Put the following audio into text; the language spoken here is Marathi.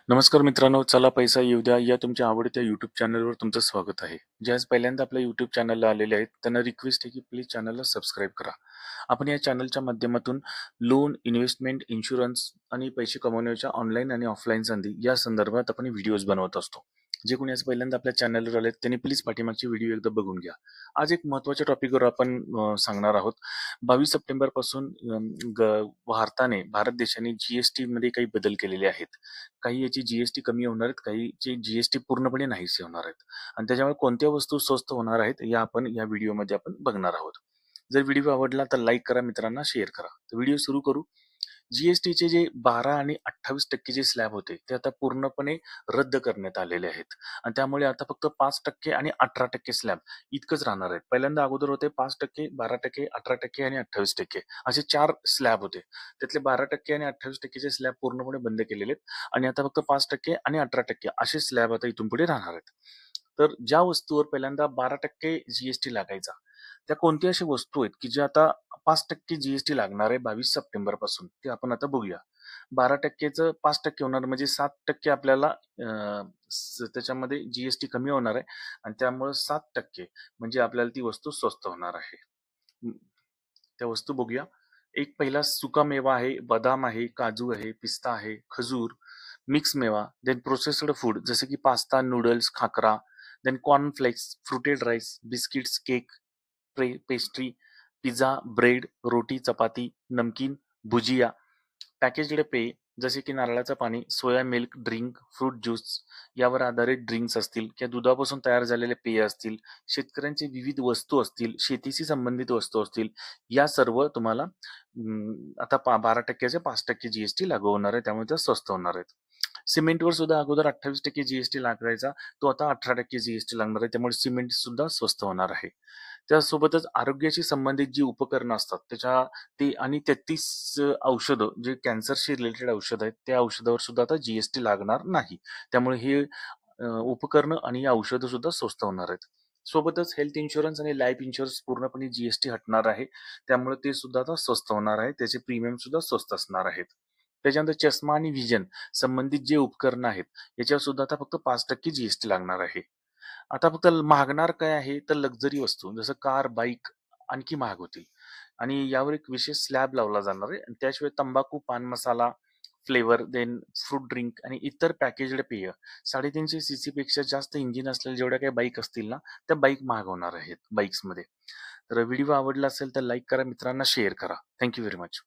नमस्कार मित्रांनो, चला पैसा येऊ द्या या तुमच्या आवडत्या YouTube चॅनलवर तुमचं स्वागत आहे. जे आज पहिल्यांदा आपल्या YouTube चॅनलला आलेले आहेत, त्यांना रिक्वेस्ट आहे की प्लीज चॅनलला सबस्क्राईब करा. आपण या चॅनलच्या माध्यमातून लोन, इन्व्हेस्टमेंट, इन्शुरन्स आणि पैसे कमवण्याच्या ऑनलाईन आणि ऑफलाईन संधी या संदर्भात आपण व्हिडिओज बनवत असतो. जे कोणी आज पहिल्यांदा आपल्या चॅनलवर आले त्यांनी प्लीज पाठीमागची व्हिडिओ एकदा बघून घ्या. आज एक महत्त्वाच्या टॉपिकवर आपण सांगणार आहोत. 22 सप्टेंबर पासून भारत देशाने GST मध्ये काही बदल केलेले आहेत. काही याची GST कमी होणार आहेत, काहीची GST पूर्णपणे नाहीसे होणार आहेत आणि त्याच्यामुळे कोणत्या वस्तू स्वस्त होणार आहेत या आपण या व्हिडिओमध्ये आपण बघणार आहोत. जर व्हिडिओ आवडला तर लाईक करा, मित्रांना शेअर करा. तर व्हिडिओ सुरू करू. GSTचे जे 12 आणि 28% जे स्लॅब होते ते आता पूर्णपणे रद्द करण्यात आलेले आहेत आणि त्यामुळे आता फक्त 5% आणि 18% स्लॅब इतकंच राहणार आहेत. पहिल्यांदा अगोदर होते 5%, 12%, 18% आणि 28% असे 4 स्लॅब होते. त्यातले 12% आणि 28%चे स्लॅब पूर्णपणे बंद केलेले आहेत आणि आता फक्त 5% आणि 18% असे स्लॅब आता इथून पुढे राहणार आहेत. तर ज्या वस्तूवर पहिल्यांदा 12% GST लागायचा, त्या कोणत्या अशा वस्तू आहेत की ज्या आता 5% GST लागणार आहे 22 सप्टेंबर पासून, ते आपण आता बघूया. 12%चं 5% होणार म्हणजे 7% आपल्याला त्याच्यामध्ये GST कमी होणार आहे आणि त्यामुळे 7% म्हणजे आपल्याला ती वस्तू स्वस्त होणार आहे. त्या वस्तू बघूया. एक पहिला सुका मेवा आहे, बदाम आहे, काजू आहे, पिस्ता आहे, खजूर, मिक्स मेवा, देन प्रोसेस्ड फूड जसे की pasta, noodles, khakhra, then cornflakes, फ्रुटेड rice, biscuits, cake, pastry, pizza, bread, रोटी, चपाती, नमकीन, भुजिया, पॅकेज्ड पेय जसे की नारळाचं पाणी, soya milk drink, fruit juice यावर आधारित ड्रिंक्स असतील किंवा दुधापासून तयार झालेले पेय असतील, शेतकऱ्यांचे विविध वस्तू असतील, शेतीशी संबंधित वस्तू असतील, या सर्व तुम्हाला आता 12%चे 5% GST लागू होणार आहे, त्यामुळे त्या स्वस्त होणार आहेत. सिमेंटवर सुद्धा अगोदर 28% GST लागायचा, तो आता 18% GST लागणार आहे, त्यामुळे सिमेंट सुद्धा स्वस्त होणार आहे. त्यासोबतच आरोग्याशी संबंधित जी उपकरणं असतात ते आणि 33 औषधं जे कॅन्सरशी रिलेटेड औषध आहेत, त्या औषधावर सुद्धा आता GST लागणार नाही. त्यामुळे हे उपकरणं आणि औषधं सुद्धा स्वस्त होणार आहेत. सोबतच हेल्थ इन्शुरन्स आणि लाईफ इन्शुरन्स पूर्णपणे GST हटणार आहे. त्यामुळे ते सुद्धा आता स्वस्त होणार आहे. त्याचे प्रीमियम सुद्धा स्वस्त असणार आहेत. त्याच्यानंतर चष्मा आणि व्हिजन संबंधित जे उपकरणं आहेत, याच्यावर सुद्धा आता फक्त 5% GST लागणार आहे. आता फक्त महागणार काय आहे, तर लक्झरी वस्तू जसं कार, बाईक आणखी महाग होतील आणि यावर एक विशेष स्लॅब लावला जाणार आहे. आणि त्याशिवाय तंबाखू, पान मसाला, फ्लेवर, देन फ्रूट ड्रिंक आणि इतर पॅकेज्ड पेय 350 सीसी पेक्षा जास्त इंजिन असलेल्या जेवढ्या काही बाईक असतील ना, त्या बाईक महाग होणार आहेत बाईक्समध्ये. तर व्हिडिओ आवडला असेल तर लाईक करा, मित्रांना शेअर करा. Thank you very much.